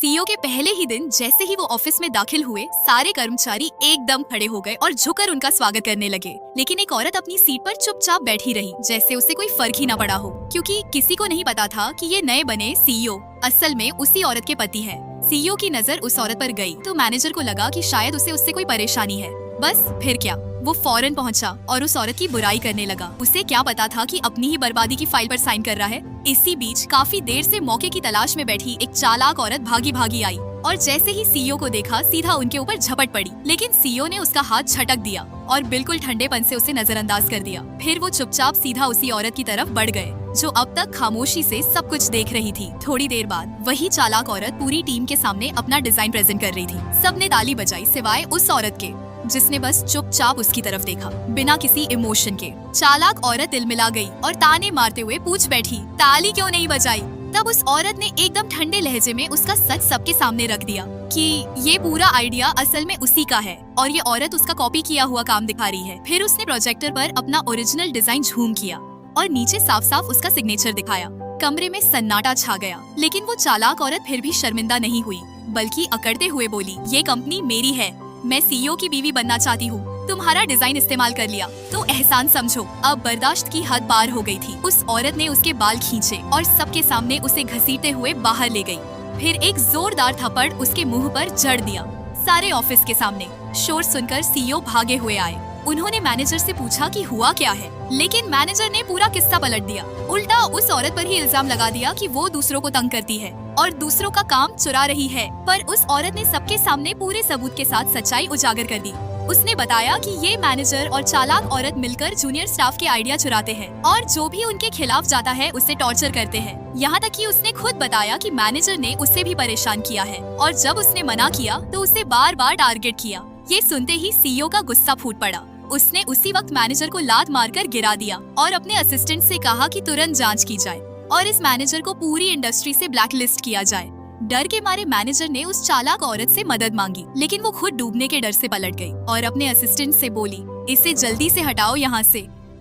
CEO के पहले ही दिन जैसे ही वो ऑफिस में दाखिल हुए, सारे कर्मचारी एकदम खड़े हो गए और झुककर उनका स्वागत करने लगे। लेकिन एक औरत अपनी सीट पर चुपचाप बैठी रही, जैसे उसे कोई फर्क ही न पड़ा हो, क्योंकि किसी को नहीं पता था कि ये नए बने सीईओ असल में उसी औरत के पति हैं। सीईओ की नजर उस औरत पर गई तो मैनेजर को लगा कि शायद उसे उससे कोई परेशानी है। बस फिर क्या, वो फौरन पहुंचा और उस औरत की बुराई करने लगा। उसे क्या पता था कि अपनी ही बर्बादी की फाइल पर साइन कर रहा है। इसी बीच काफी देर से मौके की तलाश में बैठी एक चालाक औरत भागी भागी आई और जैसे ही सीईओ को देखा सीधा उनके ऊपर झपट पड़ी। लेकिन सीईओ ने उसका हाथ झटक दिया और बिल्कुल ठंडेपन से उसे नजरअंदाज कर दिया। फिर वो चुपचाप सीधा उसी औरत की तरफ बढ़ गए जो अब तक खामोशी से सब कुछ देख रही थी। थोड़ी देर बाद वही चालाक औरत पूरी टीम के सामने अपना डिजाइन प्रेजेंट कर रही थी। सबने ताली बजाई सिवाय उस औरत के जिसने बस चुपचाप उसकी तरफ देखा बिना किसी इमोशन के। चालाक औरत तिलमिला गई और ताने मारते हुए पूछ बैठी, ताली क्यों नहीं बजाई? तब उस औरत ने एकदम ठंडे लहजे में उसका सच सबके सामने रख दिया कि ये पूरा आइडिया असल में उसी का है और ये औरत उसका कॉपी किया हुआ काम दिखा रही है। फिर उसने प्रोजेक्टर पर अपना ओरिजिनल डिजाइन झूम किया और नीचे साफ साफ उसका सिग्नेचर दिखाया। कमरे में सन्नाटा छा गया, लेकिन वो चालाक औरत फिर भी शर्मिंदा नहीं हुई, बल्कि अकड़ते हुए बोली, ये कंपनी मेरी है, मैं सीईओ की बीवी बनना चाहती हूँ। तुम्हारा डिजाइन इस्तेमाल कर लिया तो एहसान समझो। अब बर्दाश्त की हद पार हो गई थी। उस औरत ने उसके बाल खींचे और सबके सामने उसे घसीटते हुए बाहर ले गई। फिर एक जोरदार थप्पड़ उसके मुंह पर जड़ दिया सारे ऑफिस के सामने। शोर सुनकर सीईओ भागे हुए आए। उन्होंने मैनेजर से पूछा कि हुआ क्या है, लेकिन मैनेजर ने पूरा किस्सा पलट दिया। उल्टा उस औरत पर ही इल्जाम लगा दिया कि वो दूसरों को तंग करती है और दूसरों का काम चुरा रही है। पर उस औरत ने सबके सामने पूरे सबूत के साथ सच्चाई उजागर कर दी। उसने बताया कि ये मैनेजर और चालाक औरत मिलकर जूनियर स्टाफ के आइडिया चुराते हैं और जो भी उनके खिलाफ जाता है उसे टॉर्चर करते हैं। यहाँ तक कि उसने खुद बताया कि मैनेजर ने उसे भी परेशान किया है और जब उसने मना किया तो उसे बार बार टारगेट किया। ये सुनते ही सीईओ का गुस्सा फूट पड़ा। उसने उसी वक्त मैनेजर को लात मारकर गिरा दिया और अपने असिस्टेंट से कहा कि तुरंत जांच की जाए और इस मैनेजर को पूरी इंडस्ट्री से ब्लैकलिस्ट किया जाए। डर के मारे मैनेजर ने उस चालाक औरत से मदद मांगी, लेकिन वो खुद डूबने के डर से पलट गई और अपने असिस्टेंट से बोली, इसे जल्दी से हटाओ यहाँ से।